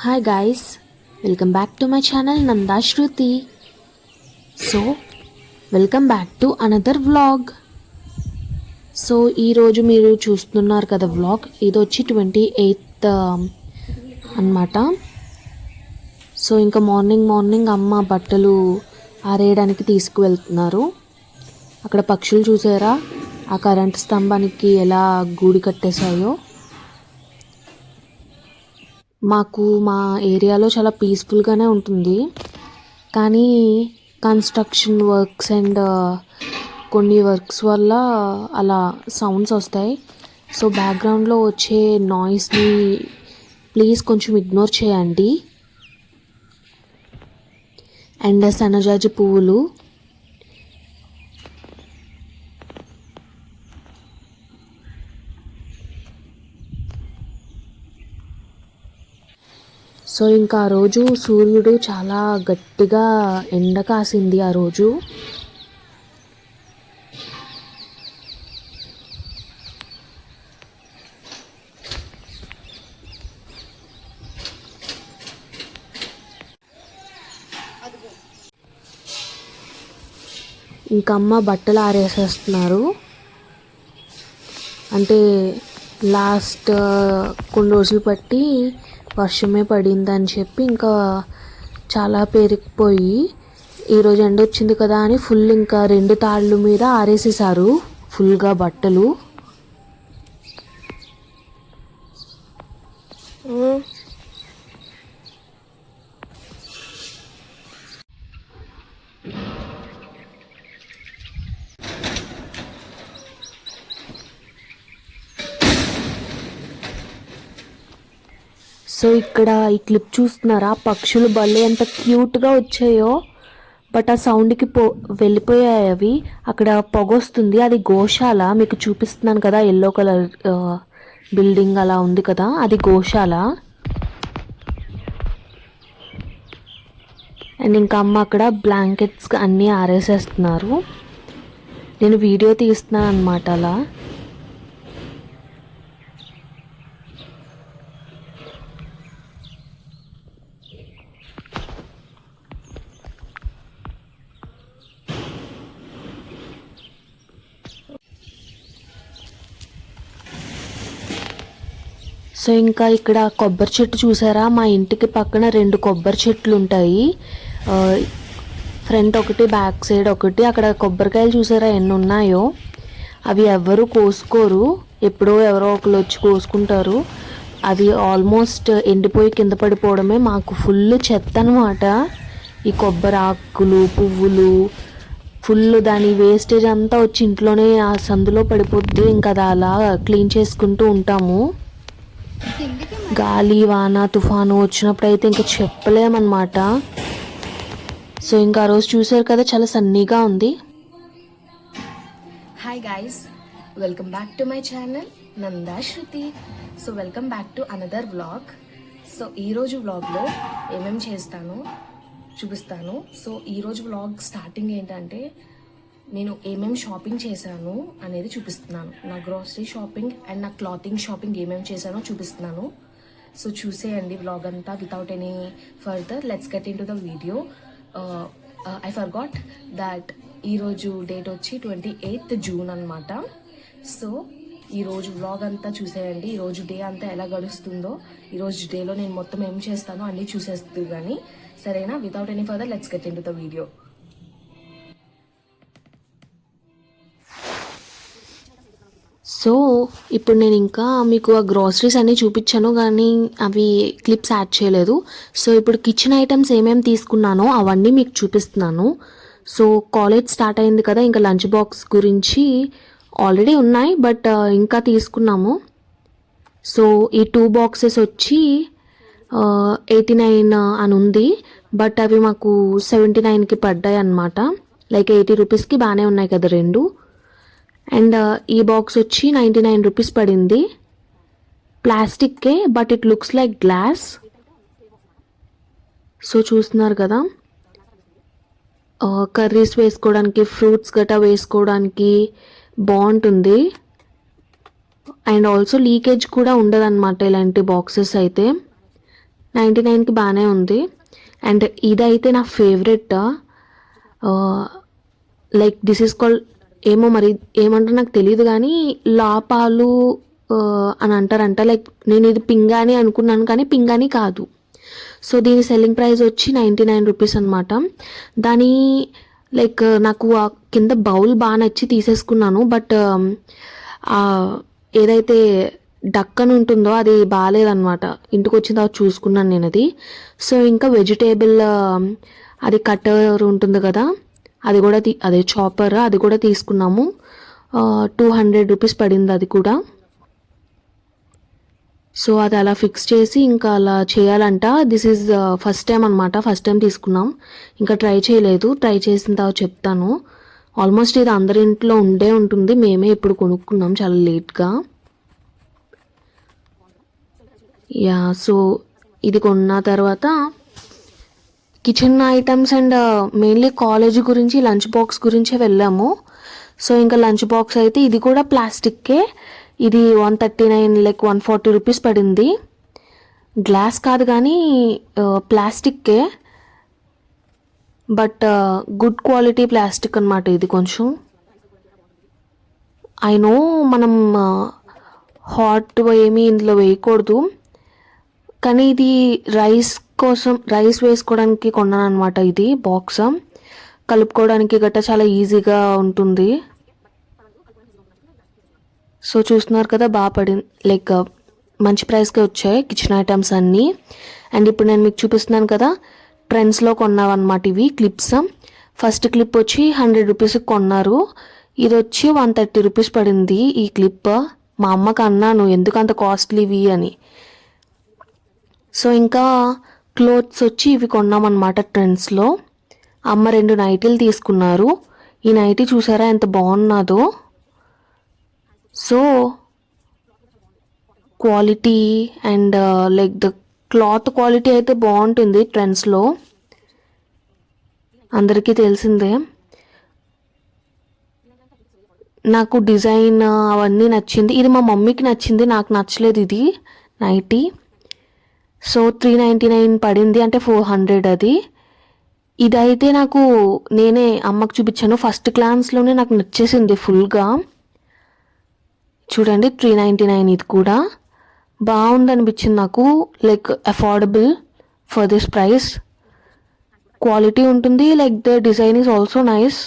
Hi guys, welcome back to my channel Nanda Shruti. So, welcome back to another vlog. So ఈరోజు మీరు చూస్తున్నారు కదా vlog, ఇది వచ్చి 28th అన్నమాట. సో ఇంకా మార్నింగ్ అమ్మ బట్టలు ఆరేయడానికి తీసుకువెళ్తున్నారు. అక్కడ పక్షులు చూసారా, ఆ కరెంట్ స్తంభానికి ఎలా గూడి కట్టేశాయో. మాకు మా ఏరియాలో చాలా పీస్ఫుల్గానే ఉంటుంది, కానీ కన్స్ట్రక్షన్ వర్క్స్ అండ్ కొన్ని వర్క్స్ వల్ల అలా సౌండ్స్ వస్తాయి. సో బ్యాక్గ్రౌండ్లో వచ్చే నాయిస్ని ప్లీజ్ కొంచెం ఇగ్నోర్ చేయండి. అండ్ సన్నజాజి పువ్వులు, సో ఇంకా ఆ రోజు సూర్యుడు చాలా గట్టిగా ఎండ కాసింది ఆ రోజు. ఇంకా అమ్మ బట్టలు ఆరేసేస్తున్నారు. అంటే లాస్ట్ కొన్ని రోజులు బట్టి వర్షమే పడిందని చెప్పి ఇంకా చాలా పేరుకుపోయి ఈరోజు ఎండ వచ్చింది కదా అని ఫుల్ ఇంకా 2 తాళ్ళు మీద ఆరేసేసారు ఫుల్గా బట్టలు. సో ఇక్కడ ఈ క్లిప్ చూస్తున్నారా, పక్షులు భలే ఎంత క్యూట్గా వచ్చాయో. బట్ ఆ సౌండ్కి వెళ్ళిపోయాయి అవి. అక్కడ పొగ వస్తుంది, అది గోశాల. మీకు చూపిస్తున్నాను కదా, ఎల్లో కలర్ బిల్డింగ్ అలా ఉంది కదా, అది గోశాల. అండ్ ఇంకా అమ్మ అక్కడ బ్లాంకెట్స్ అన్నీ ఆరేసేస్తున్నారు. నేను వీడియో తీస్తున్నాను అన్నమాట అలా. సో ఇంకా ఇక్కడ కొబ్బరి చెట్టు చూసారా, మా ఇంటికి పక్కన 2 కొబ్బరి చెట్లు ఉంటాయి. ఫ్రంట్ ఒకటి, బ్యాక్ సైడ్ ఒకటి. అక్కడ కొబ్బరికాయలు చూసారా ఎన్ని ఉన్నాయో. అవి ఎవరు కోసుకోరు, ఎప్పుడో ఎవరో ఒకరు వచ్చి కోసుకుంటారు. అవి ఆల్మోస్ట్ ఎండిపోయి కింద పడిపోవడమే. మాకు ఫుల్ చెత్త అనమాట. ఈ కొబ్బరి ఆకులు, పువ్వులు ఫుల్, దాని వేస్టేజ్ అంతా వచ్చి ఇంట్లోనే ఆ సందులో పడిపోద్ది. ఇంకా అది అలా క్లీన్ చేసుకుంటూ ఉంటాము. గాలి, వాన, తుఫాను వచ్చినప్పుడు అయితే ఇంకా చెప్పలేమన్నమాట. సో ఇంకా ఆ రోజు చూసారు కదా, చాలా సన్నీగా ఉంది. Hi guys, welcome back to my channel Nanda Shruti. So welcome back to another vlog. So ఈరోజు వ్లాగ్లో ఏమేమి చేస్తానో చూపిస్తాను. సో ఈరోజు వ్లాగ్ స్టార్టింగ్ ఏంటంటే, నేను ఏమేమి షాపింగ్ చేశాను అనేది చూపిస్తున్నాను. నా గ్రోసరీ షాపింగ్ అండ్ నా క్లాతింగ్ షాపింగ్ ఏమేమి చేశానో చూపిస్తున్నాను. సో చూసేయండి వ్లాగ్ అంతా without any further. Let's get in to the video. I forgot that ఈరోజు డేట్ వచ్చి 28th జూన్ అనమాట. సో ఈరోజు వ్లాగ్ అంతా చూసేయండి. ఈరోజు డే అంతా ఎలా గడుస్తుందో, ఈరోజు డేలో నేను మొత్తం ఏం చేస్తానో అన్నీ చూసేస్తుంది కానీ, సరేనా? Without any further let's get in to the video. So ఇప్పుడు నేను ఇంకా మీకు ఆ గ్రాసరీస్ అన్నీ చూపించాను, కానీ అవి క్లిప్స్ యాడ్ చేయలేదు. సో ఇప్పుడు కిచెన్ ఐటమ్స్ ఏమేమి తీసుకున్నానో అవన్నీ మీకు చూపిస్తున్నాను. సో కాలేజ్ స్టార్ట్ అయింది కదా, ఇంకా లంచ్ బాక్స్ గురించి ఆల్రెడీ ఉన్నాయి, బట్ ఇంకా తీసుకున్నాము. సో ఈ 2 బాక్సెస్ వచ్చి 89 అని ఉంది, బట్ అవి మాకు 79కి పడ్డాయి అన్నమాట. లైక్ 80 రూపీస్కి బాగానే ఉన్నాయి కదా 2. అండ్ ఈ బాక్స్ వచ్చి 99 రూపీస్ పడింది. ప్లాస్టిక్కే, but it looks like glass. So చూస్తున్నారు కదా, కర్రీస్ వేసుకోవడానికి, ఫ్రూట్స్ గట్రా వేసుకోవడానికి బాగుంటుంది. అండ్ ఆల్సో లీకేజ్ కూడా ఉండదన్నమాట ఇలాంటి బాక్సెస్ అయితే. 99కి బాగానే ఉంది. అండ్ ఇదైతే నా favourite. Like this is called, ఏమో మరి ఏమంటారు నాకు తెలియదు కానీ లాపాలు అని అంటారంట. లైక్ నేను ఇది పింగాణి అనుకున్నాను కానీ పింగాణి కాదు. సో దీని సెల్లింగ్ ప్రైస్ వచ్చి 99 రూపీస్ అనమాట. దాని లైక్ నాకు ఆ కింద బౌల్ బాగా నచ్చి తీసేసుకున్నాను. బట్ ఏదైతే డక్కన్ ఉంటుందో అది బాగాలేదన్నమాట. ఇంటికి వచ్చిన తర్వాత చూసుకున్నాను నేను అది. సో ఇంకా వెజిటేబుల్ అది కట్టర్ ఉంటుంది కదా, అది కూడా అదే చాపర్, అది కూడా తీసుకున్నాము. 200 రూపీస్ పడింది అది కూడా. సో అది అలా ఫిక్స్ చేసి ఇంకా అలా చేయాలంట. దిస్ ఈజ్ ఫస్ట్ టైం అనమాట, ఫస్ట్ టైం తీసుకున్నాం. ఇంకా ట్రై చేయలేదు, ట్రై చేసిన తర్వాత చెప్తాను. ఆల్మోస్ట్ ఇది అందరి ఇంట్లో ఉండే ఉంటుంది, మేమే ఇప్పుడు కొనుక్కున్నాం చాలా లేట్గా. యా, సో ఇది కొన్న తర్వాత kitchen items and mainly college గురించి లంచ్ బాక్స్ గురించే వెళ్ళాము. సో ఇంకా లంచ్ బాక్స్ అయితే ఇది కూడా ప్లాస్టిక్కే. ఇది 139 లైక్ 140 రూపీస్ పడింది. గ్లాస్ కాదు కానీ ప్లాస్టిక్కే, బట్ గుడ్ క్వాలిటీ ప్లాస్టిక్ అనమాట ఇది. కొంచెం ఐ నో మనం హాట్ ఏమీ ఇందులో వేయకూడదు, కానీ ఇది రైస్ కోసం, రైస్ వేసుకోవడానికి కొన్నాను అనమాట. ఇది బాక్స్ కలుపుకోవడానికి గట్రా చాలా ఈజీగా ఉంటుంది. సో చూస్తున్నారు కదా, బాగా పడింది, లైక్ మంచి ప్రైస్కే వచ్చాయి కిచెన్ ఐటమ్స్ అన్నీ. అండ్ ఇప్పుడు నేను మీకు చూపిస్తున్నాను కదా, ట్రెండ్స్లో కొన్నామన్నమాట ఇవి క్లిప్స్. ఫస్ట్ క్లిప్ వచ్చి 100 రూపీస్కి కొన్నారు. ఇది వచ్చి 130 రూపీస్ పడింది ఈ క్లిప్. మా అమ్మకి అన్నాను ఎందుకు అంత కాస్ట్లీవి అని. సో ఇంకా క్లోత్స్ వచ్చి ఇవి కొన్నామన్నమాట ట్రెండ్స్లో. అమ్మ 2 నైటీలు తీసుకున్నారు. ఈ నైటీ చూసారా ఎంత బాగున్నదో. So quality and like the cloth quality అయితే బాగుంటుంది ట్రెండ్స్లో, అందరికీ తెలిసిందే. నాకు డిజైన్ అవన్నీ నచ్చింది. ఇది మా మమ్మీకి నచ్చింది, నాకు నచ్చలేదు ఇది నైటీ. సో 399 పడింది, అంటే 400 అది. ఇదైతే నాకు నేనే అమ్మకు చూపించాను, ఫస్ట్ గ్లాన్స్లోనే నాకు నచ్చేసింది ఫుల్గా. చూడండి 399, ఇది కూడా బాగుంది అనిపించింది నాకు. Like affordable for this price. Quality ఉంటుంది, like the design is also nice.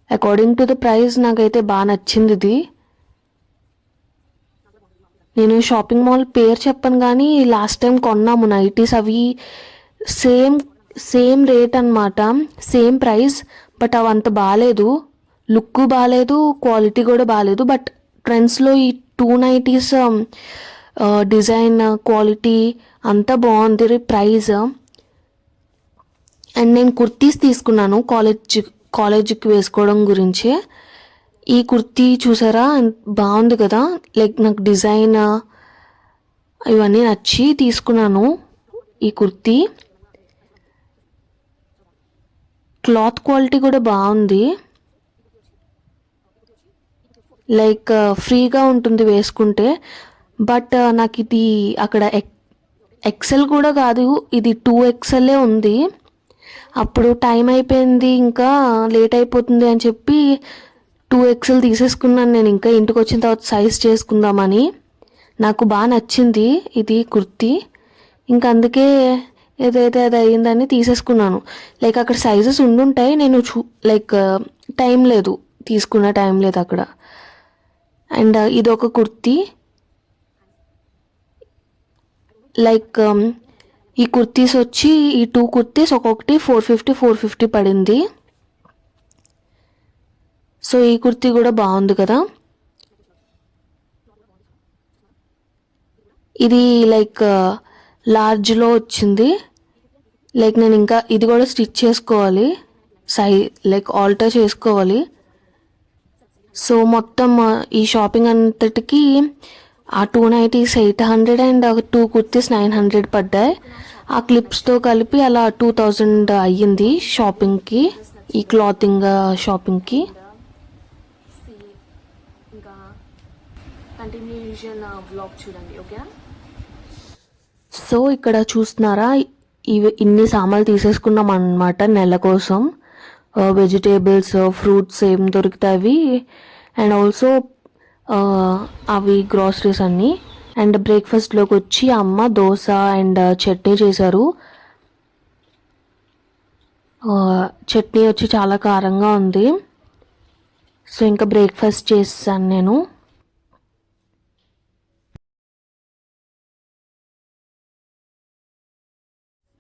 According to the price నాకైతే బాగా నచ్చింది ఇది. నేను షాపింగ్ మాల్ పేరు చెప్పను కానీ లాస్ట్ టైం కొన్నాము నైటీస్, అవి సేమ్ రేట్ అనమాట, సేమ్ ప్రైస్. బట్ అవి అంత బాగాలేదు, లుక్ బాగాలేదు, క్వాలిటీ కూడా బాగాలేదు. బట్ ట్రెండ్స్లో ఈ 2 నైటీస్ డిజైన్ క్వాలిటీ అంతా బాగుంది, ప్రైస్. అండ్ నేను కుర్తీస్ తీసుకున్నాను కాలేజ్కి వేసుకోవడం గురించి. ఈ కుర్తీ చూసారా బాగుంది కదా, లైక్ నాకు డిజైన్ ఇవన్నీ నచ్చి తీసుకున్నాను ఈ కుర్తీ. క్లాత్ క్వాలిటీ కూడా బాగుంది, లైక్ ఫ్రీగా ఉంటుంది వేసుకుంటే. బట్ నాకు ఇది అక్కడ ఎక్సెల్ కూడా కాదు, ఇది 2XL ఉంది. అప్పుడు టైం అయిపోయింది, ఇంకా లేట్ అయిపోతుంది అని చెప్పి 2XL తీసేసుకున్నాను నేను. ఇంకా ఇంటికి వచ్చిన తర్వాత సైజ్ చేసుకుందామని. నాకు బాగా నచ్చింది ఇది కుర్తీ, ఇంకా అందుకే ఏదైతే అది అయ్యిందని తీసేసుకున్నాను. లైక్ అక్కడ సైజెస్ ఉండుంటాయి, నేను లైక్ టైం లేదు, తీసుకున్న టైం లేదు అక్కడ. అండ్ ఇది ఒక కుర్తీ, లైక్ ఈ కుర్తీస్ వచ్చి ఈ 2 కుర్తీస్ ఒక్కొక్కటి 450 పడింది. సో ఈ కుర్తీ కూడా బాగుంది కదా. ఇది లైక్ లార్జ్లో వచ్చింది. లైక్ నేను ఇంకా ఇది కూడా స్టిచ్ చేసుకోవాలి, లైక్ ఆల్టర్ చేసుకోవాలి. సో మొత్తం ఈ షాపింగ్ అంతటికి ఆ 2 నైటీస్ 800 అండ్ 2 కుర్తీస్ 900 పడ్డాయి. ఆ క్లిప్స్తో కలిపి అలా 2000 అయ్యింది షాపింగ్కి, ఈ క్లాతింగ్ షాపింగ్కి. ఇంకా కంటిన్యూషన్ వ్లాగ్ చూడండి, ఓకే. సో ఇక్కడ చూస్తున్నారా, ఇన్ని సామాన్లు తీసేసుకున్నాం అన్నమాట నెల కోసం. వెజిటేబుల్స్, ఫ్రూట్స్ ఏం దొరుకుతాయి అండ్ ఆల్సో అవి గ్రాసరీస్ అన్నీ. అండ్ బ్రేక్ఫాస్ట్లోకి వచ్చి అమ్మ దోశ అండ్ చట్నీ చేశారు. చట్నీ వచ్చి చాలా కారంగా ఉంది. సో ఇంకా బ్రేక్ఫాస్ట్ చేసాను నేను.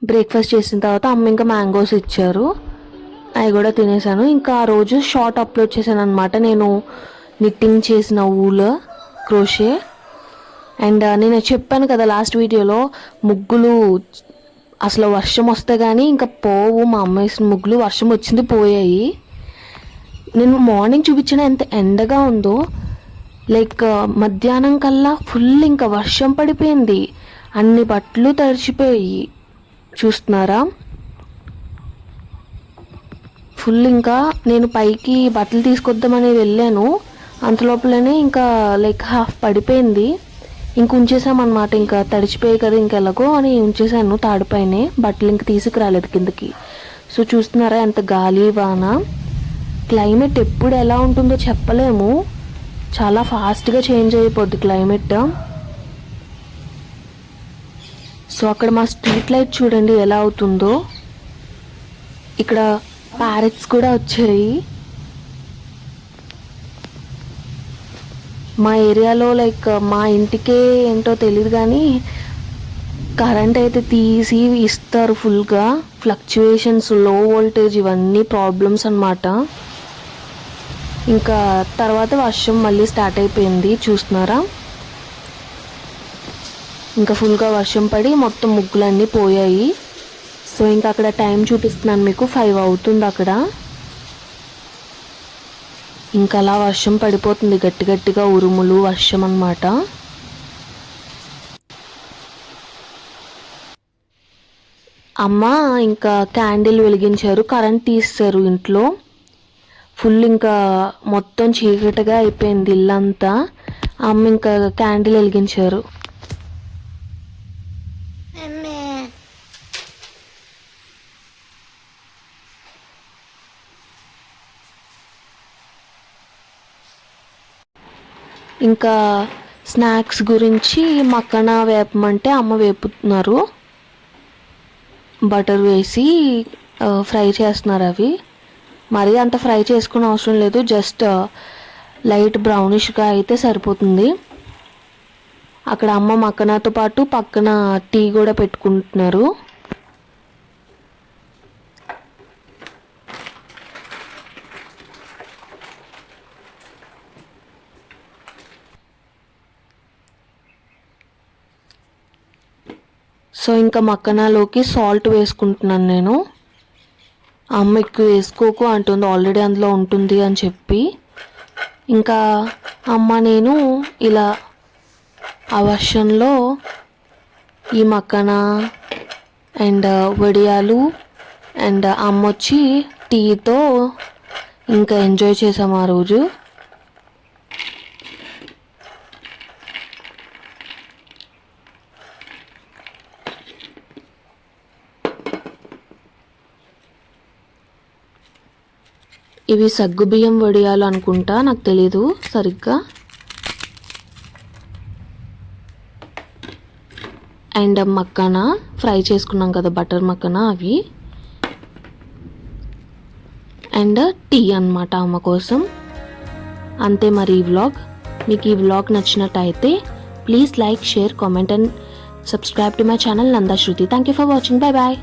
బ్రేక్ఫాస్ట్ చేసిన తర్వాత అమ్మ ఇంకా మ్యాంగోస్ ఇచ్చారు, అవి కూడా తినేసాను. ఇంకా ఆ రోజు షార్ట్ అప్లోడ్ చేశాను అనమాట, నేను నిట్టింగ్ చేసిన ఊల్ క్రోషే. అండ్ నేను చెప్పాను కదా లాస్ట్ వీడియోలో, ముగ్గులు అసలు వర్షం వస్తే కానీ ఇంకా పోవు. మా అమ్మ వేసిన ముగ్గులు వర్షం వచ్చింది పోయాయి. నేను మార్నింగ్ చూపించిన ఎంత ఎండగా ఉందో, లైక్ మధ్యాహ్నం కల్లా ఫుల్ ఇంకా వర్షం పడిపోయింది, అన్ని బట్టలు తడిచిపోయి. చూస్తున్నారా, ఫుల్. ఇంకా నేను పైకి బట్టలు తీసుకొద్దామని వెళ్ళాను, అంతలోపలనే ఇంకా లైక్ హాఫ్ పడిపోయింది. ఇంక ఉంచేసామన్నమాట, ఇంకా తడిచిపోయాయి కదా ఇంకెలాగో అని ఉంచేసాను తాడుపైనే. బట్టలు ఇంక తీసుకురాలేదు కిందకి. సో చూస్తున్నారా ఎంత గాలి వాన. క్లైమేట్ ఎప్పుడు ఎలా ఉంటుందో చెప్పలేము, చాలా ఫాస్ట్గా చేంజ్ అయిపోద్ది క్లైమేట్. సో అక్కడ మా స్ట్రీట్ లైట్ చూడండి ఎలా అవుతుందో. ఇక్కడ ప్యారెట్స్ కూడా వచ్చాయి. మా ఏరియాలో లైక్ మా ఇంటికే ఏంటో తెలియదు కానీ కరెంట్ అయితే తీసి ఇస్తారు ఫుల్గా. ఫ్లక్చుయేషన్స్, లో వోల్టేజ్, ఇవన్నీ ప్రాబ్లమ్స్ అన్నమాట. ఇంకా తర్వాత వర్షం మళ్ళీ స్టార్ట్ అయిపోయింది. చూస్తున్నారా, ఇంకా ఫుల్గా వర్షం పడి మొత్తం ముగ్గులన్నీ పోయాయి. సో ఇంకా అక్కడ టైం చూపిస్తున్నాను మీకు, 5 అవుతుంది అక్కడ. ఇంకా అలా వర్షం పడిపోతుంది గట్టి గట్టిగా, ఉరుములు వర్షం అన్నమాట. అమ్మ ఇంకా క్యాండిల్ వెలిగించారు, కరెంట్ తీస్తారు ఇంట్లో. ఫుల్ ఇంకా మొత్తం చీకటిగా అయిపోయింది ఇల్లంతా. అమ్మ ఇంకా క్యాండిల్ వెలిగించారు. ఇంకా స్నాక్స్ గురించి మక్కన వేపమంటే అమ్మ వేపుతున్నారు, బటర్ వేసి ఫ్రై చేస్తున్నారు. అవి మరీ అంత ఫ్రై చేసుకునే అవసరం లేదు, జస్ట్ లైట్ బ్రౌనిష్గా అయితే సరిపోతుంది. అక్కడ అమ్మ మక్కనతో పాటు పక్కన టీ కూడా పెట్టుకుంటున్నారు. సో ఇంకా మక్కనలోకి సాల్ట్ వేసుకుంటున్నాను నేను. అమ్మ ఎక్కువ వేసుకోకు అంటుంది, ఆల్రెడీ అందులో ఉంటుంది అని చెప్పి. ఇంకా అమ్మ నేను ఇలా ఆ వర్షంలో ఈ మక్కన అండ్ వడియాలు అండ్ అమ్మ వచ్చి టీతో ఇంకా ఎంజాయ్ చేసాము ఆ రోజు. ఇవి సగ్గుబియ్యం వడియాలు అనుకుంటా, నాకు తెలీదు సరిగ్గా. అండ్ మక్కన ఫ్రై చేసుకున్నాం కదా, బటర్ మక్కన, అవి. అండ్ టీ అన్నమాట అమ్మ కోసం. అంతే మరి ఈ వ్లాగ్. మీకు ఈ వ్లాగ్ నచ్చినట్టయితే please like, share, comment and subscribe to my channel Nanda Shruti. Thank you for watching. Bye bye.